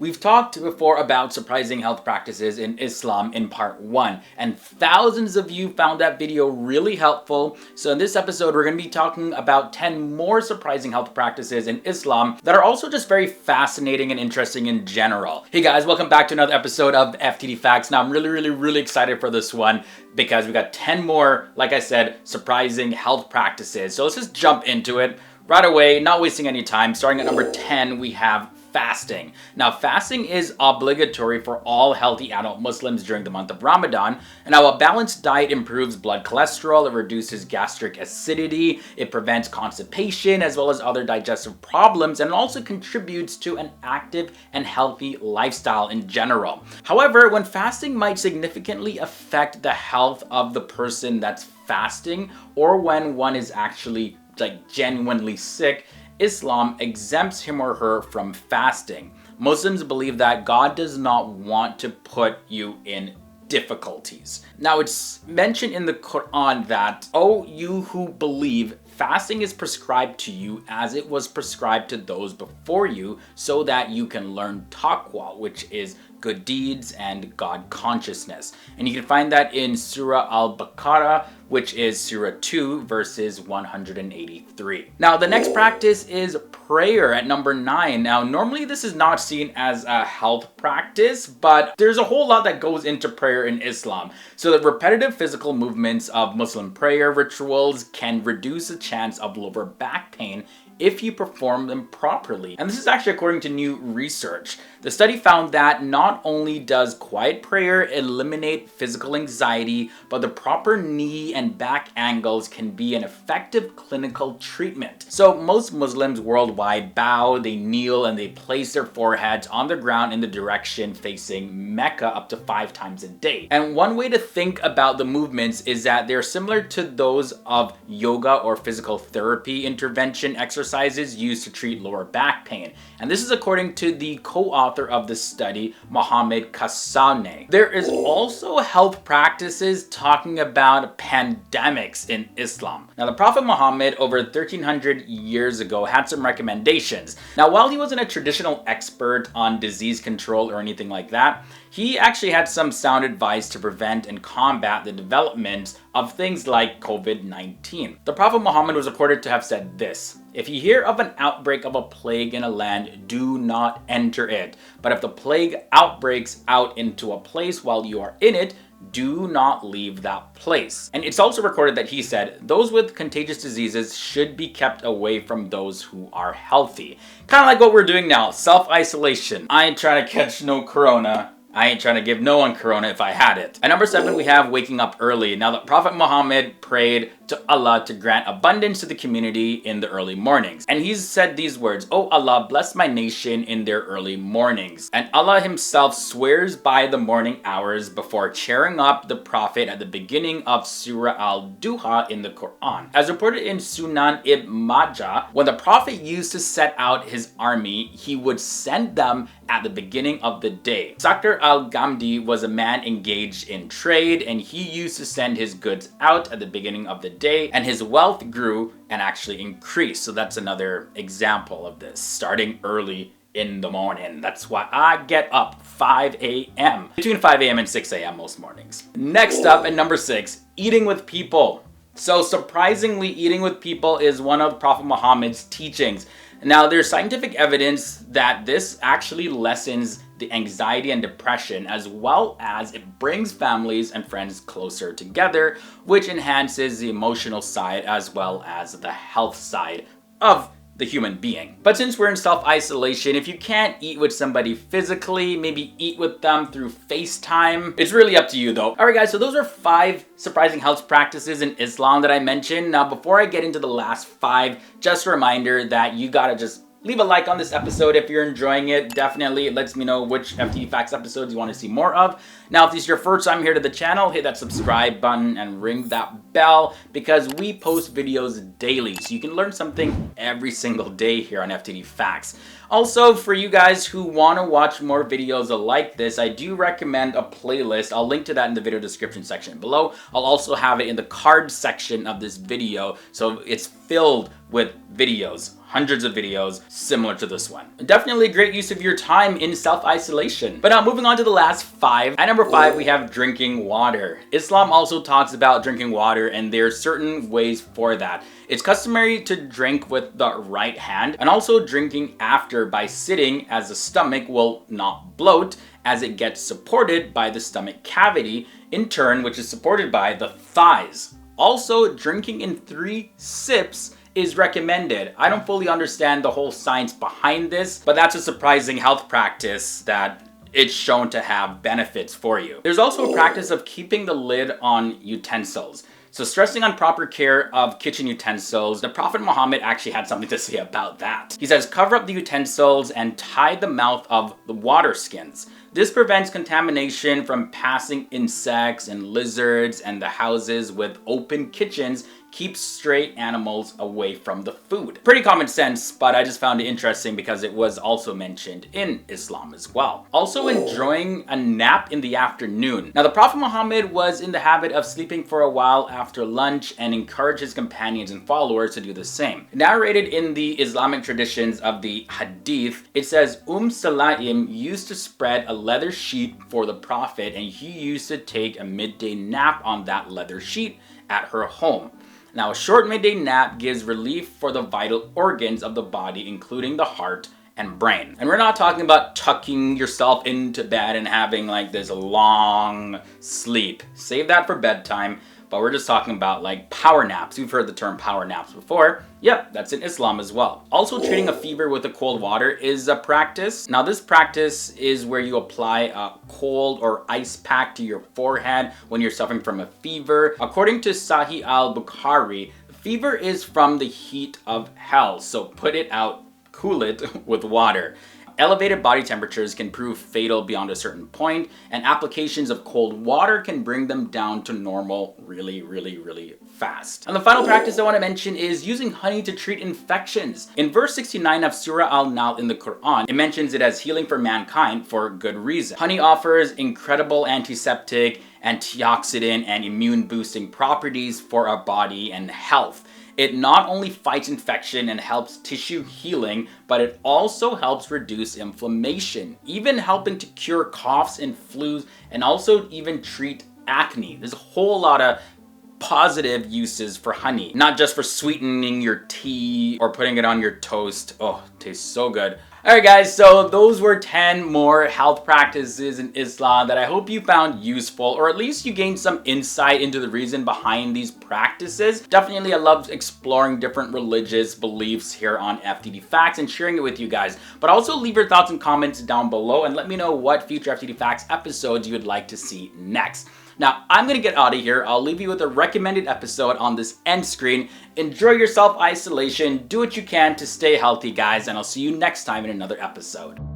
We've talked before about surprising health practices in Islam in part 1, and thousands of you found that video really helpful. So in this episode, we're going to be talking about 10 more surprising health practices in Islam that are also just very fascinating and interesting in general. Hey guys, welcome back to another episode of FTD Facts. Now I'm really excited for this one because we got 10 more, like I said, surprising health practices. So let's just jump into it right away, not wasting any time. Starting at number 10, we have fasting. Now, fasting is obligatory for all healthy adult Muslims during the month of Ramadan. And now a balanced diet improves blood cholesterol, it reduces gastric acidity, it prevents constipation as well as other digestive problems, and it also contributes to an active and healthy lifestyle in general. However, when fasting might significantly affect the health of the person that's fasting, or when one is actually genuinely sick, Islam exempts him or her from fasting. Muslims believe that God does not want to put you in difficulties. Now, it's mentioned in the Quran that, "O you who believe, fasting is prescribed to you as it was prescribed to those before you, so that you can learn taqwa," which is good deeds and God consciousness. And you can find that in Surah Al-Baqarah, which is Surah 2, verses 183. Now, the next practice is prayer at number 9. Now, normally this is not seen as a health practice, but there's a whole lot that goes into prayer in Islam. So the repetitive physical movements of Muslim prayer rituals can reduce the chance of lower back pain if you perform them properly. And this is actually according to new research. The study found that not only does quiet prayer eliminate physical anxiety, but the proper knee and back angles can be an effective clinical treatment. So most Muslims worldwide bow, they kneel, and they place their foreheads on the ground in the direction facing Mecca up to 5 times a day. And one way to think about the movements is that they're similar to those of yoga or physical therapy intervention exercises used to treat lower back pain. And this is according to the co-author of the study, Mohammed Kassawneh. There is also health practices talking about pandemics in Islam. Now, the Prophet Muhammad over 1300 years ago had some recommendations. Now, while he wasn't a traditional expert on disease control or anything like that, he actually had some sound advice to prevent and combat the development of things like COVID-19. The Prophet Muhammad was reported to have said this: "If you hear of an outbreak of a plague in a land, do not enter it. But if the plague outbreaks out into a place while you are in it, do not leave that place." And it's also recorded that he said, "Those with contagious diseases should be kept away from those who are healthy." Kind of like what we're doing now, self-isolation. I ain't trying to catch no corona. I ain't trying to give no one corona if I had it. At number 7, we have waking up early. Now, the Prophet Muhammad prayed to Allah to grant abundance to the community in the early mornings. And he's said these words, "Oh Allah, bless my nation in their early mornings." And Allah himself swears by the morning hours before cheering up the Prophet at the beginning of Surah Al-Duha in the Quran. As reported in Sunan Ibn Majah, when the Prophet used to set out his army, he would send them at the beginning of the day. Sakr al-Ghamdi was a man engaged in trade, and he used to send his goods out at the beginning of the day, and his wealth grew and actually increased. So that's another example of this, starting early in the morning. That's why I get up 5 a.m. Between 5 a.m. and 6 a.m. most mornings. Next up at number 6, eating with people. So surprisingly, eating with people is one of Prophet Muhammad's teachings. Now, there's scientific evidence that this actually lessens the anxiety and depression, as well as it brings families and friends closer together, which enhances the emotional side as well as the health side of the human being. But since we're in self-isolation, if you can't eat with somebody physically, maybe eat with them through FaceTime. It's really up to you though. Alright guys, so those are 5 surprising health practices in Islam that I mentioned. Now, before I get into the last 5, just a reminder that you gotta just leave a like on this episode if you're enjoying it. Definitely it lets me know which FTD Facts episodes you want to see more of. Now, if this is your first time here to the channel, hit that subscribe button and ring that bell, because we post videos daily, so you can learn something every single day here on FTD Facts. Also, for you guys who want to watch more videos like this, I do recommend a playlist. I'll link to that in the video description section below. I'll also have it in the card section of this video, so it's filled with videos. hundreds of videos similar to this one. Definitely a great use of your time in self-isolation. But now moving on to the last 5. At number 5, we have drinking water. Islam also talks about drinking water, and there are certain ways for that. It's customary to drink with the right hand, and also drinking after by sitting, as the stomach will not bloat as it gets supported by the stomach cavity, in turn which is supported by the thighs. Also, drinking in 3 sips is recommended. I don't fully understand the whole science behind this, but that's a surprising health practice that it's shown to have benefits for you. There's also a practice of keeping the lid on utensils. So stressing on proper care of kitchen utensils, the Prophet Muhammad actually had something to say about that. He says, cover up the utensils and tie the mouth of the water skins. This prevents contamination from passing insects and lizards, and the houses with open kitchens keeps stray animals away from the food. Pretty common sense, but I just found it interesting because it was also mentioned in Islam as well. Also enjoying a nap in the afternoon. Now the Prophet Muhammad was in the habit of sleeping for a while after lunch and encouraged his companions and followers to do the same. Narrated in the Islamic traditions of the Hadith, it says Sulaim used to spread a leather sheet for the Prophet, and he used to take a midday nap on that leather sheet at her home. Now, a short midday nap gives relief for the vital organs of the body, including the heart and brain. And we're not talking about tucking yourself into bed and having like this long sleep. Save that for bedtime. But we're just talking about like power naps. You've heard the term power naps before. Yep, that's in Islam as well. Also, treating a fever with a cold water is a practice. Now this practice is where you apply a cold or ice pack to your forehead when you're suffering from a fever. According to Sahih al-Bukhari, fever is from the heat of hell, so put it out, cool it with water. Elevated body temperatures can prove fatal beyond a certain point, and applications of cold water can bring them down to normal really fast. And the final practice I want to mention is using honey to treat infections. In verse 69 of Surah Al-Nahl in the Quran, it mentions it as healing for mankind for good reason. Honey offers incredible antiseptic, antioxidant, and immune boosting properties for our body and health. It not only fights infection and helps tissue healing, but it also helps reduce inflammation, even helping to cure coughs and flus, and also even treat acne. There's a whole lot of positive uses for honey, not just for sweetening your tea or putting it on your toast. Oh, it tastes so good. Alright guys, so those were 10 more health practices in Islam that I hope you found useful, or at least you gained some insight into the reason behind these practices. Definitely I love exploring different religious beliefs here on FTD Facts and sharing it with you guys. But also leave your thoughts and comments down below and let me know what future FTD Facts episodes you would like to see next. Now, I'm going to get out of here. I'll leave you with a recommended episode on this end screen. Enjoy your self-isolation. Do what you can to stay healthy, guys, and I'll see you next time in another episode.